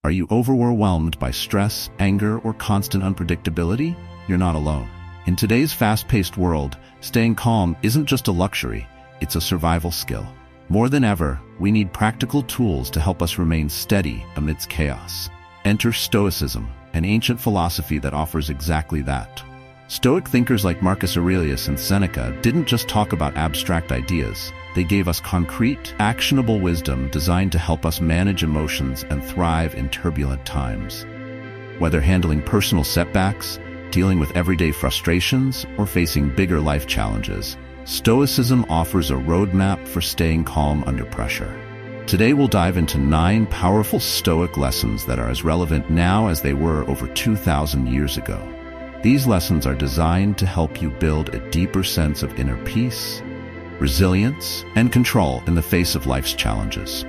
Are you overwhelmed by stress, anger, or constant unpredictability? You're not alone. In today's fast-paced world, staying calm isn't just a luxury, it's a survival skill. More than ever, we need practical tools to help us remain steady amidst chaos. Enter Stoicism, an ancient philosophy that offers exactly that. Stoic thinkers like Marcus Aurelius and Seneca didn't just talk about abstract ideas. They gave us concrete, actionable wisdom designed to help us manage emotions and thrive in turbulent times. Whether handling personal setbacks, dealing with everyday frustrations, or facing bigger life challenges, Stoicism offers a roadmap for staying calm under pressure. Today we'll dive into 9 powerful Stoic lessons that are as relevant now as they were over 2,000 years ago. These lessons are designed to help you build a deeper sense of inner peace, resilience, and control in the face of life's challenges.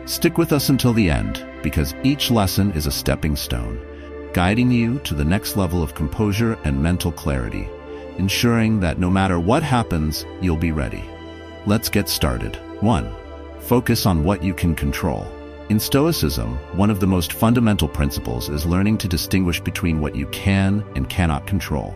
Stick with us until the end, because each lesson is a stepping stone, guiding you to the next level of composure and mental clarity, ensuring that no matter what happens, you'll be ready. Let's get started. 1. Focus on what you can control. In Stoicism, one of the most fundamental principles is learning to distinguish between what you can and cannot control.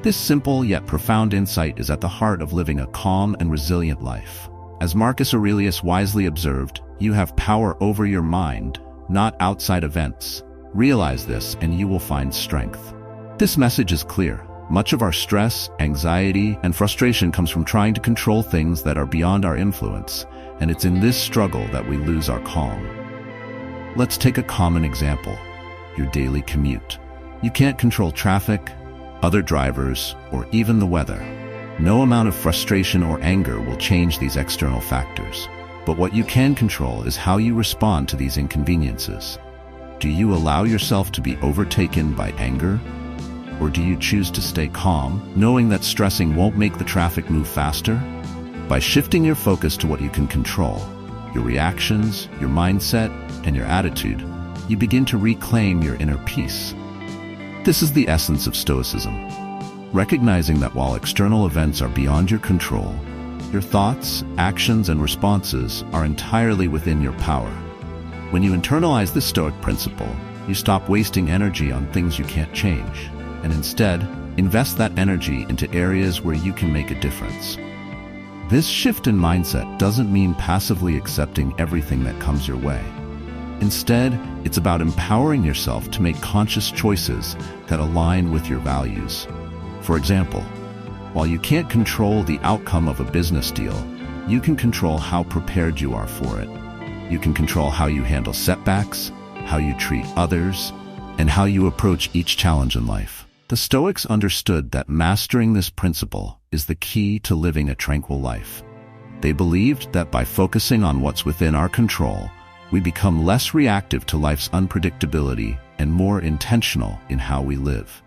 This simple yet profound insight is at the heart of living a calm and resilient life. As Marcus Aurelius wisely observed, you have power over your mind, not outside events. Realize this and you will find strength. This message is clear. Much of our stress, anxiety, and frustration comes from trying to control things that are beyond our influence, and it's in this struggle that we lose our calm. Let's take a common example: your daily commute. You can't control traffic, other drivers, or even the weather. No amount of frustration or anger will change these external factors. But what you can control is how you respond to these inconveniences. Do you allow yourself to be overtaken by anger? Or do you choose to stay calm, knowing that stressing won't make the traffic move faster? By shifting your focus to what you can control, your reactions, your mindset, and your attitude, you begin to reclaim your inner peace. This is the essence of Stoicism. Recognizing that while external events are beyond your control, your thoughts, actions, and responses are entirely within your power. When you internalize this Stoic principle, you stop wasting energy on things you can't change, and instead, invest that energy into areas where you can make a difference. This shift in mindset doesn't mean passively accepting everything that comes your way. Instead, it's about empowering yourself to make conscious choices that align with your values. For example, while you can't control the outcome of a business deal, you can control how prepared you are for it. You can control how you handle setbacks, how you treat others, and how you approach each challenge in life. The Stoics understood that mastering this principle is the key to living a tranquil life. They believed that by focusing on what's within our control, we become less reactive to life's unpredictability and more intentional in how we live.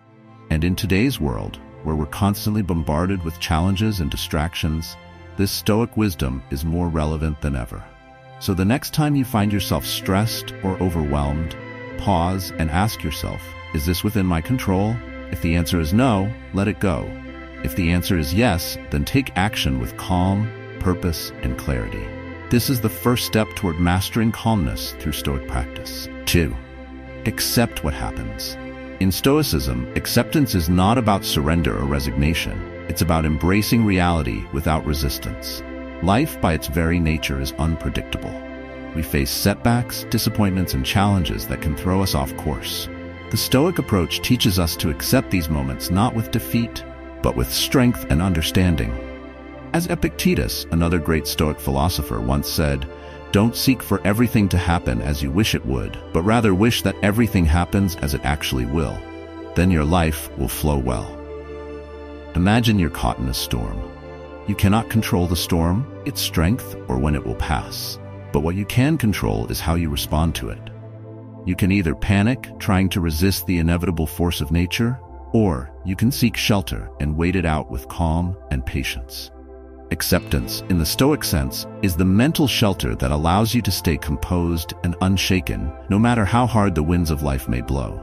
And in today's world, where we're constantly bombarded with challenges and distractions, this Stoic wisdom is more relevant than ever. So the next time you find yourself stressed or overwhelmed, pause and ask yourself, is this within my control? If the answer is no, let it go. If the answer is yes, then take action with calm, purpose, and clarity. This is the first step toward mastering calmness through Stoic practice. 2. Accept what happens. In Stoicism, acceptance is not about surrender or resignation. It's about embracing reality without resistance. Life, by its very nature, is unpredictable. We face setbacks, disappointments, and challenges that can throw us off course. The Stoic approach teaches us to accept these moments not with defeat, but with strength and understanding. As Epictetus, another great Stoic philosopher, once said, "Don't seek for everything to happen as you wish it would, but rather wish that everything happens as it actually will. Then your life will flow well." Imagine you're caught in a storm. You cannot control the storm, its strength, or when it will pass. But what you can control is how you respond to it. You can either panic, trying to resist the inevitable force of nature, or you can seek shelter and wait it out with calm and patience. Acceptance, in the Stoic sense, is the mental shelter that allows you to stay composed and unshaken, no matter how hard the winds of life may blow.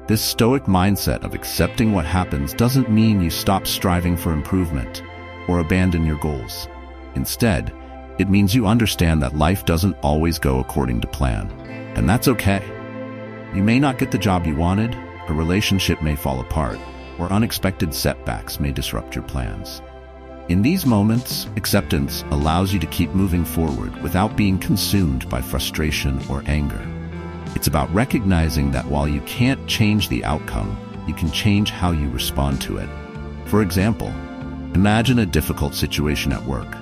This Stoic mindset of accepting what happens doesn't mean you stop striving for improvement or abandon your goals. Instead, it means you understand that life doesn't always go according to plan, and that's okay. You may not get the job you wanted, a relationship may fall apart, or unexpected setbacks may disrupt your plans. In these moments, acceptance allows you to keep moving forward without being consumed by frustration or anger. It's about recognizing that while you can't change the outcome, you can change how you respond to it. For example, imagine a difficult situation at work.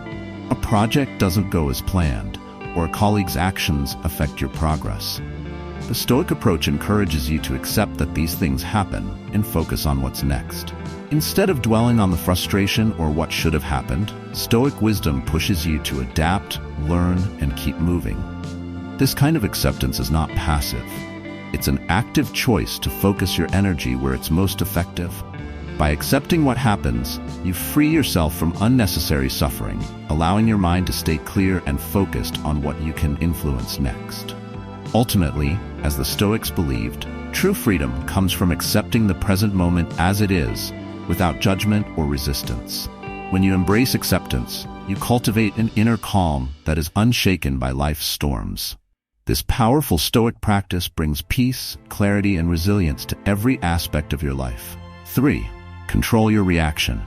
A project doesn't go as planned, or a colleague's actions affect your progress. The Stoic approach encourages you to accept that these things happen and focus on what's next. Instead of dwelling on the frustration or what should have happened, Stoic wisdom pushes you to adapt, learn, and keep moving. This kind of acceptance is not passive. It's an active choice to focus your energy where it's most effective. By accepting what happens, you free yourself from unnecessary suffering, allowing your mind to stay clear and focused on what you can influence next. Ultimately, as the Stoics believed, true freedom comes from accepting the present moment as it is, without judgment or resistance. When you embrace acceptance, you cultivate an inner calm that is unshaken by life's storms. This powerful Stoic practice brings peace, clarity, and resilience to every aspect of your life. 3. Control your reaction.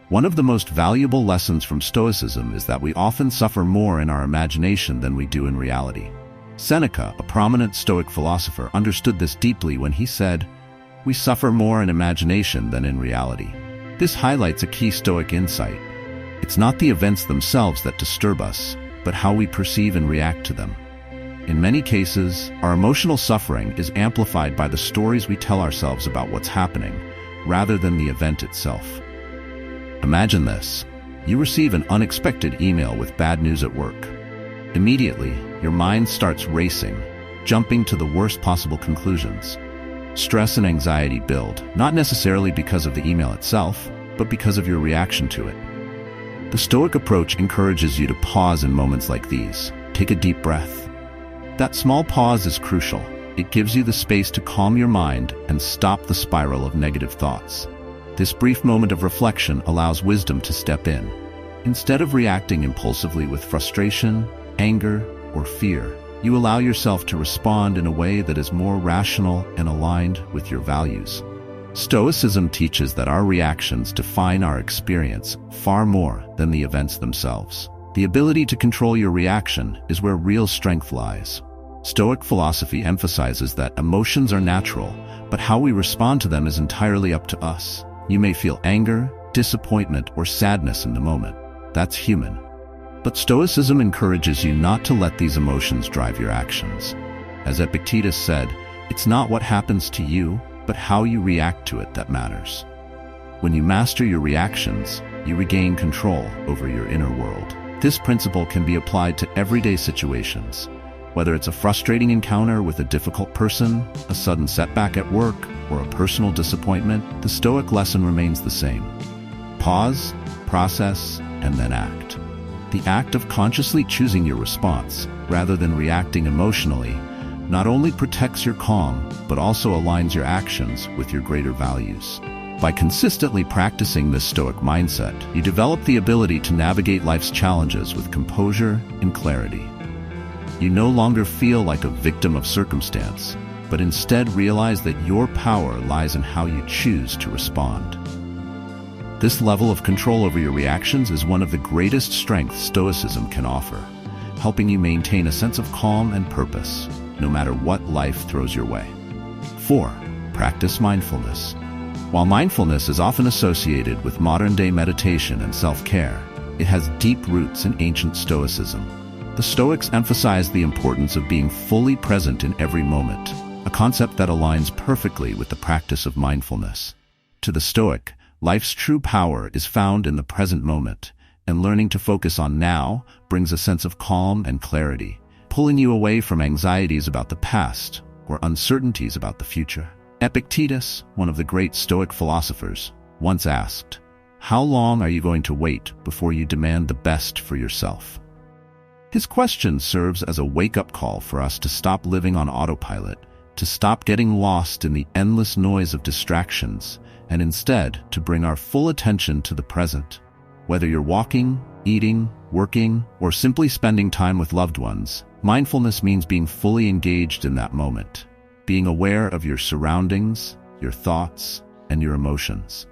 One of the most valuable lessons from Stoicism is that we often suffer more in our imagination than we do in reality. Seneca, a prominent Stoic philosopher, understood this deeply when he said, "We suffer more in imagination than in reality." This highlights a key Stoic insight. It's not the events themselves that disturb us, but how we perceive and react to them. In many cases, our emotional suffering is amplified by the stories we tell ourselves about what's happening, rather than the event itself. Imagine this. You receive an unexpected email with bad news at work. Immediately, your mind starts racing, jumping to the worst possible conclusions. Stress and anxiety build, not necessarily because of the email itself, but because of your reaction to it. The Stoic approach encourages you to pause in moments like these. Take a deep breath. That small pause is crucial. It gives you the space to calm your mind and stop the spiral of negative thoughts. This brief moment of reflection allows wisdom to step in. Instead of reacting impulsively with frustration, anger, or fear, you allow yourself to respond in a way that is more rational and aligned with your values. Stoicism teaches that our reactions define our experience far more than the events themselves. The ability to control your reaction is where real strength lies. Stoic philosophy emphasizes that emotions are natural, but how we respond to them is entirely up to us. You may feel anger, disappointment, or sadness in the moment. That's human. But Stoicism encourages you not to let these emotions drive your actions. As Epictetus said, it's not what happens to you, but how you react to it that matters. When you master your reactions, you regain control over your inner world. This principle can be applied to everyday situations. Whether it's a frustrating encounter with a difficult person, a sudden setback at work, or a personal disappointment, the Stoic lesson remains the same. Pause, process, and then act. The act of consciously choosing your response, rather than reacting emotionally, not only protects your calm, but also aligns your actions with your greater values. By consistently practicing this Stoic mindset, you develop the ability to navigate life's challenges with composure and clarity. You no longer feel like a victim of circumstance, but instead realize that your power lies in how you choose to respond. This level of control over your reactions is one of the greatest strengths Stoicism can offer, helping you maintain a sense of calm and purpose, no matter what life throws your way. 4. Practice mindfulness. While mindfulness is often associated with modern-day meditation and self-care, it has deep roots in ancient Stoicism. The Stoics emphasize the importance of being fully present in every moment, a concept that aligns perfectly with the practice of mindfulness. To the Stoic, life's true power is found in the present moment, and learning to focus on now brings a sense of calm and clarity, pulling you away from anxieties about the past or uncertainties about the future. Epictetus, one of the great Stoic philosophers, once asked, "How long are you going to wait before you demand the best for yourself?" His question serves as a wake-up call for us to stop living on autopilot, to stop getting lost in the endless noise of distractions, and instead to bring our full attention to the present. Whether you're walking, eating, working, or simply spending time with loved ones, mindfulness means being fully engaged in that moment. being aware of your surroundings, your thoughts, and your emotions.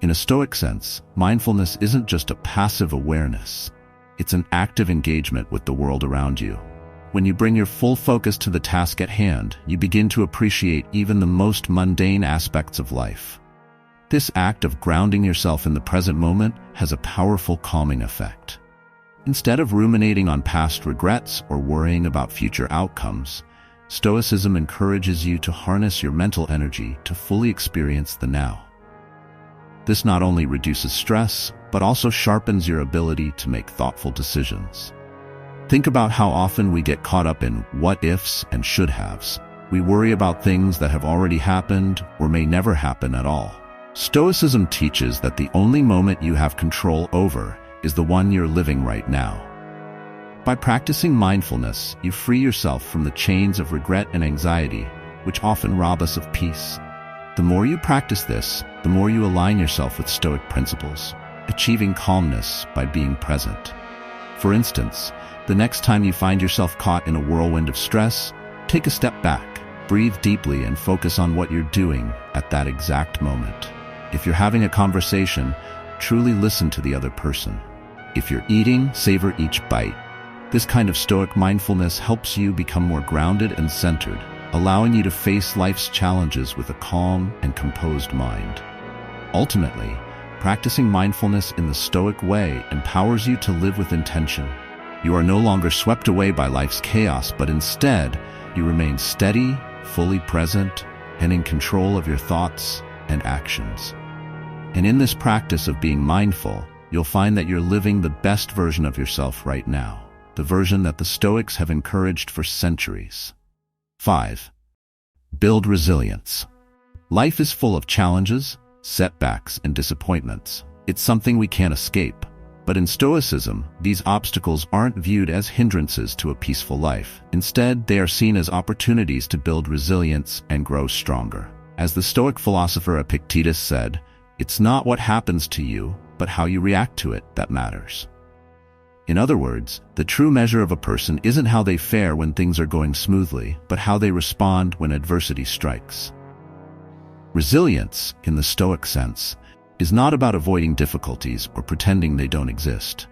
In a Stoic sense, mindfulness isn't just a passive awareness. It's an active engagement with the world around you. When you bring your full focus to the task at hand, you begin to appreciate even the most mundane aspects of life. This act of grounding yourself in the present moment has a powerful calming effect. Instead of ruminating on past regrets or worrying about future outcomes, Stoicism encourages you to harness your mental energy to fully experience the now. This not only reduces stress, but also sharpens your ability to make thoughtful decisions. Think about how often we get caught up in what-ifs and should-haves. We worry about things that have already happened or may never happen at all. Stoicism teaches that the only moment you have control over is the one you're living right now. By practicing mindfulness, you free yourself from the chains of regret and anxiety, which often rob us of peace. The more you practice this, the more you align yourself with Stoic principles, achieving calmness by being present. For instance, the next time you find yourself caught in a whirlwind of stress, take a step back, breathe deeply, and focus on what you're doing at that exact moment. If you're having a conversation, truly listen to the other person. If you're eating, savor each bite. This kind of Stoic mindfulness helps you become more grounded and centered, allowing you to face life's challenges with a calm and composed mind. Ultimately, practicing mindfulness in the Stoic way empowers you to live with intention. You are no longer swept away by life's chaos, but instead, you remain steady, fully present, and in control of your thoughts and actions. And in this practice of being mindful, you'll find that you're living the best version of yourself right now, the version that the Stoics have encouraged for centuries. 5. Build resilience. Life is full of challenges, setbacks, and disappointments. It's something we can't escape. But in Stoicism, these obstacles aren't viewed as hindrances to a peaceful life. Instead, they are seen as opportunities to build resilience and grow stronger. As the Stoic philosopher Epictetus said, "It's not what happens to you, but how you react to it that matters." In other words, the true measure of a person isn't how they fare when things are going smoothly, but how they respond when adversity strikes. Resilience, in the Stoic sense, is not about avoiding difficulties or pretending they don't exist.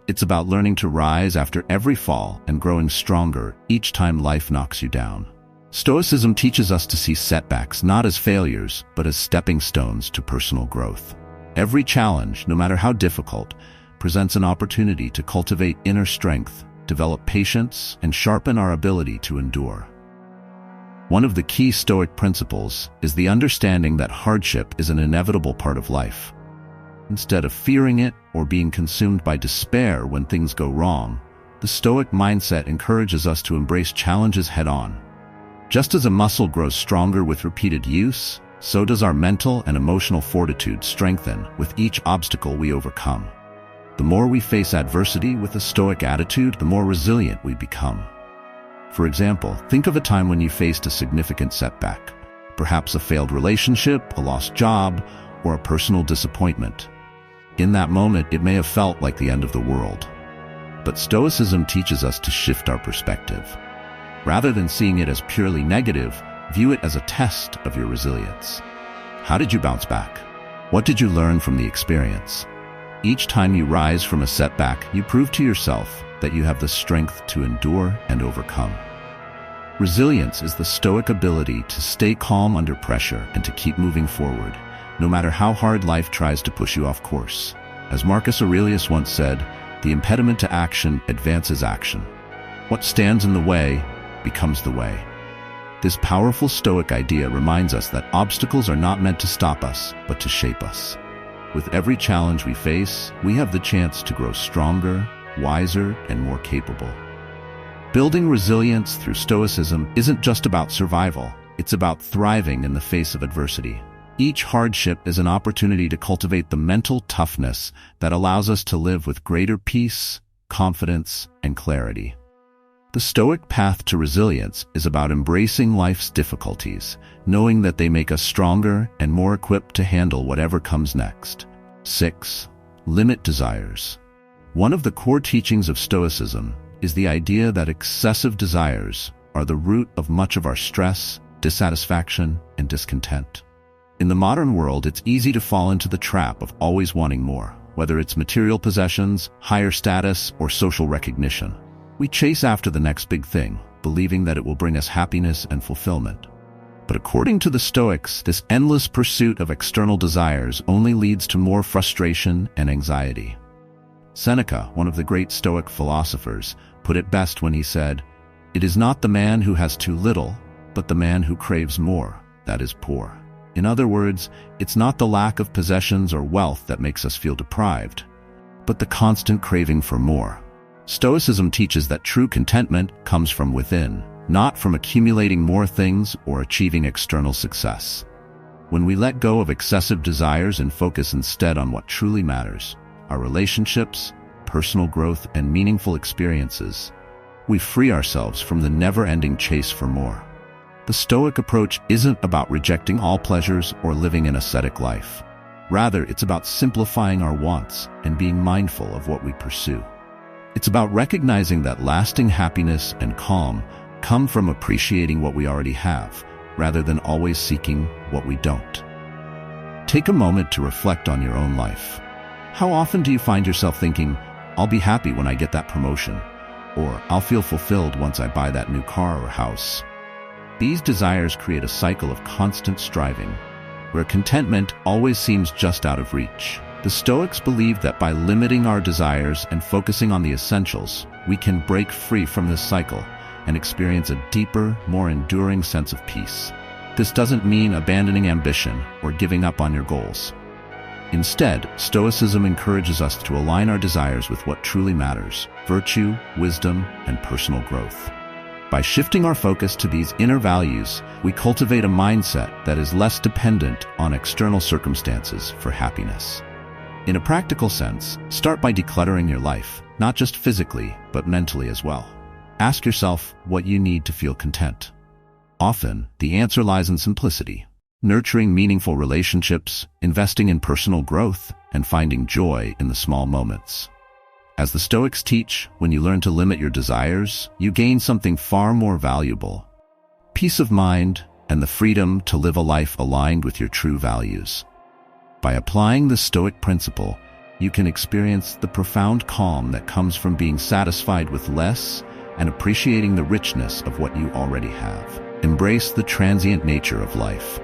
It's about learning to rise after every fall and growing stronger each time life knocks you down. Stoicism teaches us to see setbacks not as failures, but as stepping stones to personal growth. Every challenge, no matter how difficult, presents an opportunity to cultivate inner strength, develop patience, and sharpen our ability to endure. One of the key Stoic principles is the understanding that hardship is an inevitable part of life. Instead of fearing it or being consumed by despair when things go wrong, the Stoic mindset encourages us to embrace challenges head-on. Just as a muscle grows stronger with repeated use, so does our mental and emotional fortitude strengthen with each obstacle we overcome. The more we face adversity with a Stoic attitude, the more resilient we become. For example, think of a time when you faced a significant setback, perhaps a failed relationship, a lost job, or a personal disappointment. In that moment, it may have felt like the end of the world. But Stoicism teaches us to shift our perspective. Rather than seeing it as purely negative, view it as a test of your resilience. How did you bounce back? What did you learn from the experience? Each time you rise from a setback, you prove to yourself that you have the strength to endure and overcome. Resilience is the Stoic ability to stay calm under pressure and to keep moving forward, no matter how hard life tries to push you off course. As Marcus Aurelius once said, "The impediment to action advances action. What stands in the way becomes the way." This powerful Stoic idea reminds us that obstacles are not meant to stop us, but to shape us. With every challenge we face, we have the chance to grow stronger, wiser, and more capable. Building resilience through Stoicism isn't just about survival, it's about thriving in the face of adversity. Each hardship is an opportunity to cultivate the mental toughness that allows us to live with greater peace, confidence, and clarity. The Stoic path to resilience is about embracing life's difficulties, knowing that they make us stronger and more equipped to handle whatever comes next. 6. Limit desires. One of the core teachings of Stoicism is the idea that excessive desires are the root of much of our stress, dissatisfaction, and discontent. In the modern world, it's easy to fall into the trap of always wanting more, whether it's material possessions, higher status, or social recognition. We chase after the next big thing, believing that it will bring us happiness and fulfillment. But according to the Stoics, this endless pursuit of external desires only leads to more frustration and anxiety. Seneca, one of the great Stoic philosophers, put it best when he said, "It is not the man who has too little, but the man who craves more, that is poor." In other words, it's not the lack of possessions or wealth that makes us feel deprived, but the constant craving for more. Stoicism teaches that true contentment comes from within, not from accumulating more things or achieving external success. When we let go of excessive desires and focus instead on what truly matters, our relationships, personal growth, and meaningful experiences, we free ourselves from the never-ending chase for more. The Stoic approach isn't about rejecting all pleasures or living an ascetic life. Rather, it's about simplifying our wants and being mindful of what we pursue. It's about recognizing that lasting happiness and calm come from appreciating what we already have, rather than always seeking what we don't. Take a moment to reflect on your own life. How often do you find yourself thinking, "I'll be happy when I get that promotion," or "I'll feel fulfilled once I buy that new car or house"? These desires create a cycle of constant striving, where contentment always seems just out of reach. The Stoics believe that by limiting our desires and focusing on the essentials, we can break free from this cycle and experience a deeper, more enduring sense of peace. This doesn't mean abandoning ambition or giving up on your goals. Instead, Stoicism encourages us to align our desires with what truly matters: virtue, wisdom, and personal growth. By shifting our focus to these inner values, we cultivate a mindset that is less dependent on external circumstances for happiness. In a practical sense, start by decluttering your life, not just physically, but mentally as well. Ask yourself what you need to feel content. Often, the answer lies in simplicity: nurturing meaningful relationships, investing in personal growth, and finding joy in the small moments. As the Stoics teach, when you learn to limit your desires, you gain something far more valuable: peace of mind and the freedom to live a life aligned with your true values. By applying the Stoic principle, you can experience the profound calm that comes from being satisfied with less and appreciating the richness of what you already have. Embrace the transient nature of life.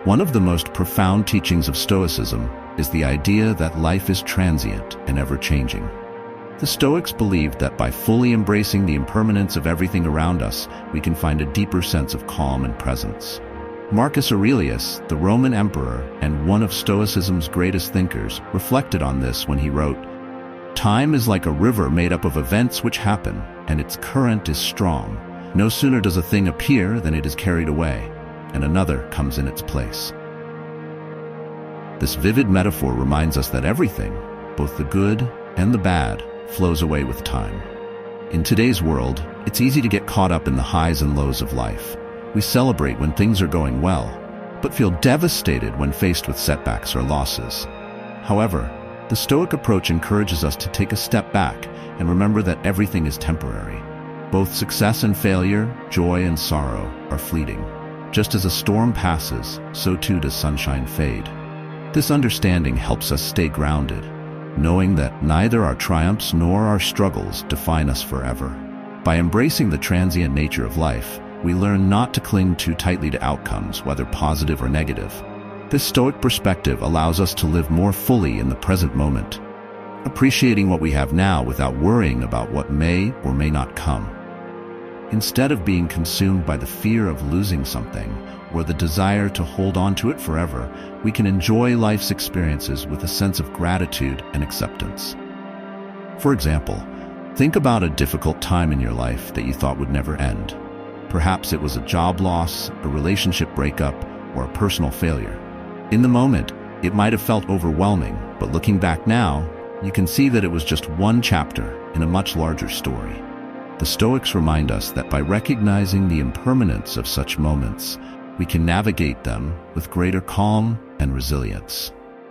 One of the most profound teachings of Stoicism is the idea that life is transient and ever-changing. The Stoics believed that by fully embracing the impermanence of everything around us, we can find a deeper sense of calm and presence. Marcus Aurelius, the Roman emperor and one of Stoicism's greatest thinkers, reflected on this when he wrote, "Time is like a river made up of events which happen, and its current is strong. No sooner does a thing appear than it is carried away, and another comes in its place." This vivid metaphor reminds us that everything, both the good and the bad, flows away with time. In today's world, it's easy to get caught up in the highs and lows of life. We celebrate when things are going well, but feel devastated when faced with setbacks or losses. However, the Stoic approach encourages us to take a step back and remember that everything is temporary. Both success and failure, joy and sorrow, are fleeting. Just as a storm passes, so too does sunshine fade. This understanding helps us stay grounded, knowing that neither our triumphs nor our struggles define us forever. By embracing the transient nature of life, we learn not to cling too tightly to outcomes, whether positive or negative. This Stoic perspective allows us to live more fully in the present moment, appreciating what we have now without worrying about what may or may not come. Instead of being consumed by the fear of losing something or the desire to hold on to it forever, we can enjoy life's experiences with a sense of gratitude and acceptance. For example, think about a difficult time in your life that you thought would never end. Perhaps it was a job loss, a relationship breakup, or a personal failure. In the moment, it might have felt overwhelming, but looking back now, you can see that it was just one chapter in a much larger story. The Stoics remind us that by recognizing the impermanence of such moments, we can navigate them with greater calm and resilience.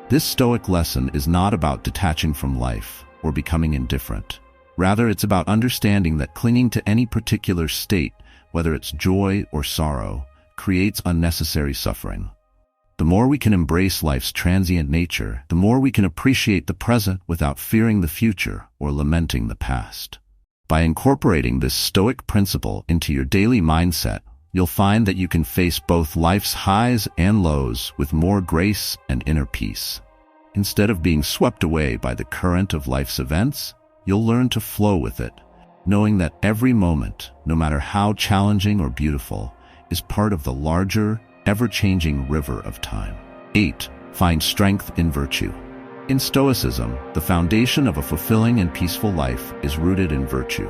This Stoic lesson is not about detaching from life or becoming indifferent. Rather, it's about understanding that clinging to any particular state, whether it's joy or sorrow, creates unnecessary suffering. The more we can embrace life's transient nature, the more we can appreciate the present without fearing the future or lamenting the past. By incorporating this Stoic principle into your daily mindset, you'll find that you can face both life's highs and lows with more grace and inner peace. Instead of being swept away by the current of life's events, you'll learn to flow with it, knowing that every moment, no matter how challenging or beautiful, is part of the larger, ever-changing river of time. 8. Find strength in virtue. In Stoicism, the foundation of a fulfilling and peaceful life is rooted in virtue.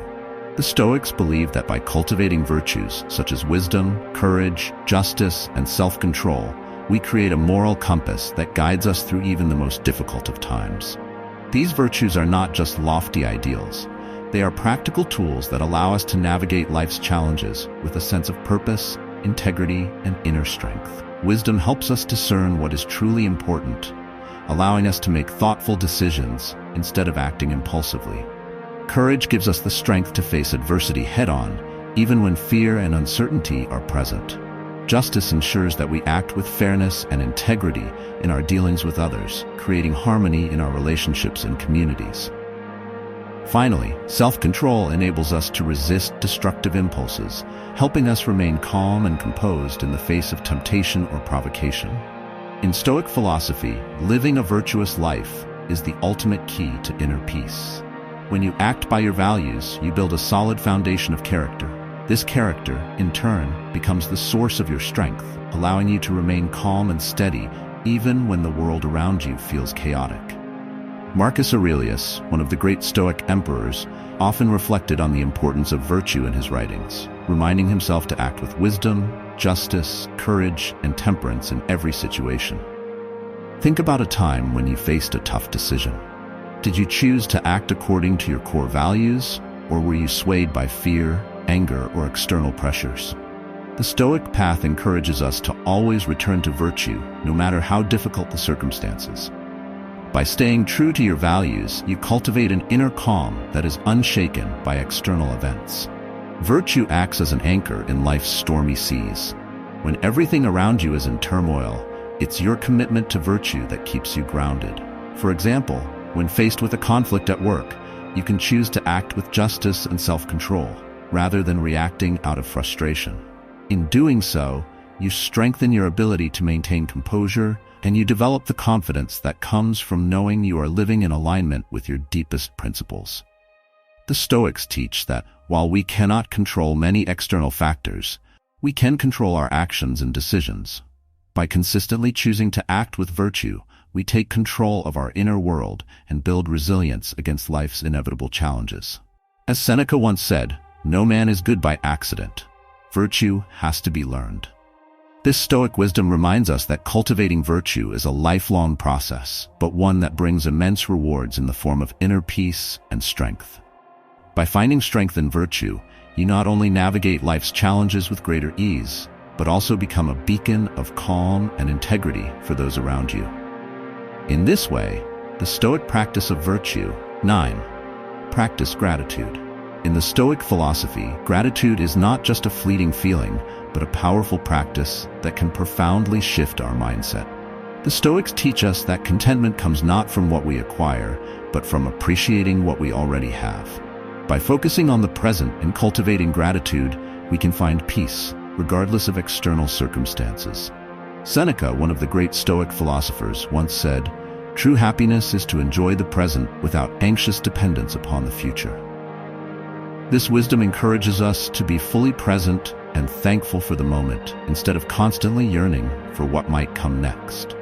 The Stoics believe that by cultivating virtues such as wisdom, courage, justice, and self-control, we create a moral compass that guides us through even the most difficult of times. These virtues are not just lofty ideals. They are practical tools that allow us to navigate life's challenges with a sense of purpose, integrity, and inner strength. Wisdom helps us discern what is truly important, allowing us to make thoughtful decisions instead of acting impulsively. Courage gives us the strength to face adversity head-on, even when fear and uncertainty are present. Justice ensures that we act with fairness and integrity in our dealings with others, creating harmony in our relationships and communities. Finally, self-control enables us to resist destructive impulses, helping us remain calm and composed in the face of temptation or provocation. In Stoic philosophy, living a virtuous life is the ultimate key to inner peace. When you act by your values, you build a solid foundation of character. This character, in turn, becomes the source of your strength, allowing you to remain calm and steady even when the world around you feels chaotic. Marcus Aurelius, one of the great Stoic emperors, often reflected on the importance of virtue in his writings, reminding himself to act with wisdom, justice, courage, and temperance in every situation. Think about a time when you faced a tough decision. Did you choose to act according to your core values, or were you swayed by fear, anger, or external pressures? The Stoic path encourages us to always return to virtue, no matter how difficult the circumstances. By staying true to your values, you cultivate an inner calm that is unshaken by external events. Virtue acts as an anchor in life's stormy seas. When everything around you is in turmoil, it's your commitment to virtue that keeps you grounded. For example, when faced with a conflict at work, you can choose to act with justice and self-control, rather than reacting out of frustration. In doing so, you strengthen your ability to maintain composure, and you develop the confidence that comes from knowing you are living in alignment with your deepest principles. The Stoics teach that while we cannot control many external factors, we can control our actions and decisions. By consistently choosing to act with virtue, we take control of our inner world and build resilience against life's inevitable challenges. As Seneca once said, "No man is good by accident. Virtue has to be learned." This Stoic wisdom reminds us that cultivating virtue is a lifelong process, but one that brings immense rewards in the form of inner peace and strength. By finding strength in virtue, you not only navigate life's challenges with greater ease, but also become a beacon of calm and integrity for those around you. In this way, the Stoic practice of virtue. 9. Practice gratitude. In the Stoic philosophy, gratitude is not just a fleeting feeling, but a powerful practice that can profoundly shift our mindset. The Stoics teach us that contentment comes not from what we acquire, but from appreciating what we already have. By focusing on the present and cultivating gratitude, we can find peace, regardless of external circumstances. Seneca, one of the great Stoic philosophers, once said, "True happiness is to enjoy the present without anxious dependence upon the future." This wisdom encourages us to be fully present and thankful for the moment, instead of constantly yearning for what might come next.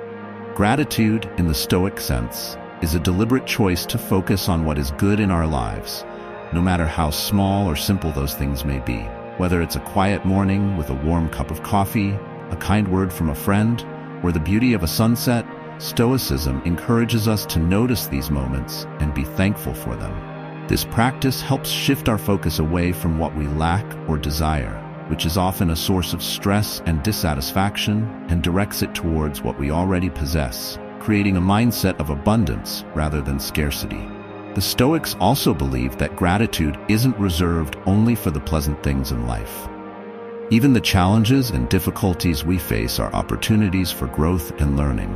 Gratitude, in the Stoic sense, is a deliberate choice to focus on what is good in our lives, no matter how small or simple those things may be. Whether it's a quiet morning with a warm cup of coffee, a kind word from a friend, or the beauty of a sunset, Stoicism encourages us to notice these moments and be thankful for them. This practice helps shift our focus away from what we lack or desire, which is often a source of stress and dissatisfaction, and directs it towards what we already possess, creating a mindset of abundance rather than scarcity. The Stoics also believe that gratitude isn't reserved only for the pleasant things in life. Even the challenges and difficulties we face are opportunities for growth and learning.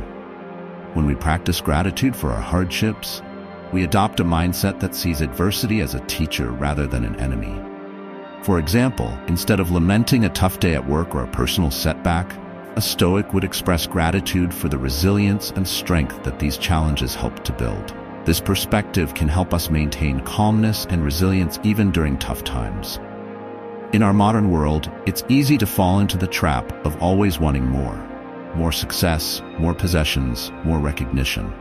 When we practice gratitude for our hardships, we adopt a mindset that sees adversity as a teacher rather than an enemy. For example, instead of lamenting a tough day at work or a personal setback, a Stoic would express gratitude for the resilience and strength that these challenges help to build. This perspective can help us maintain calmness and resilience even during tough times. In our modern world, it's easy to fall into the trap of always wanting more success, more possessions, more recognition.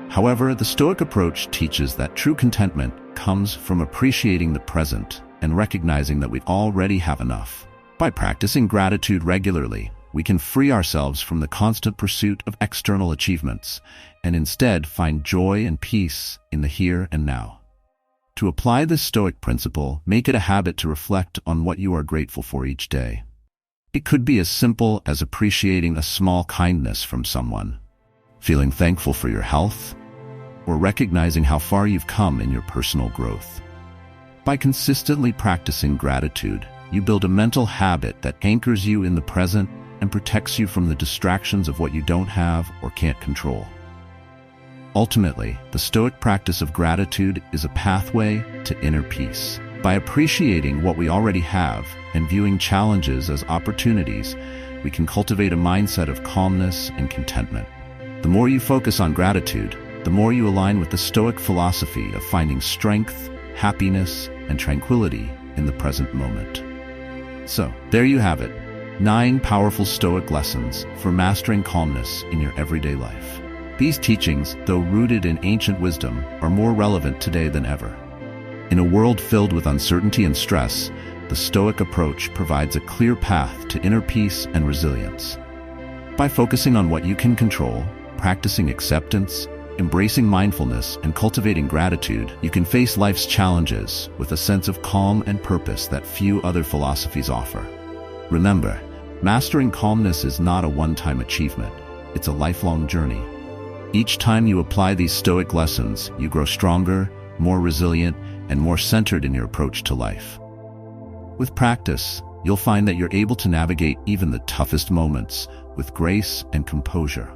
However, the Stoic approach teaches that true contentment comes from appreciating the present and recognizing that we already have enough. By practicing gratitude regularly, we can free ourselves from the constant pursuit of external achievements and instead find joy and peace in the here and now. To apply this Stoic principle, make it a habit to reflect on what you are grateful for each day. It could be as simple as appreciating a small kindness from someone, feeling thankful for your health, or recognizing how far you've come in your personal growth. By consistently practicing gratitude, you build a mental habit that anchors you in the present and protects you from the distractions of what you don't have or can't control. Ultimately, the Stoic practice of gratitude is a pathway to inner peace. By appreciating what we already have and viewing challenges as opportunities, we can cultivate a mindset of calmness and contentment. The more you focus on gratitude, the more you align with the Stoic philosophy of finding strength, happiness, and tranquility in the present moment. So, there you have it. 9 powerful Stoic lessons for mastering calmness in your everyday life. These teachings, though rooted in ancient wisdom, are more relevant today than ever. In a world filled with uncertainty and stress, the Stoic approach provides a clear path to inner peace and resilience. By focusing on what you can control, practicing acceptance, embracing mindfulness, and cultivating gratitude, you can face life's challenges with a sense of calm and purpose that few other philosophies offer. Remember, mastering calmness is not a one-time achievement. It's a lifelong journey. Each time you apply these Stoic lessons, you grow stronger, more resilient, and more centered in your approach to life. With practice, you'll find that you're able to navigate even the toughest moments with grace and composure.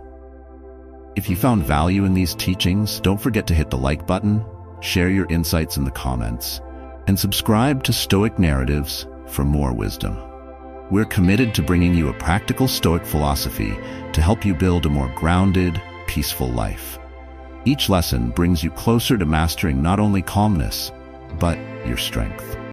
If you found value in these teachings, don't forget to hit the like button, share your insights in the comments, and subscribe to Stoic Narratives for more wisdom. We're committed to bringing you a practical Stoic philosophy to help you build a more grounded, peaceful life. Each lesson brings you closer to mastering not only calmness, but your strength.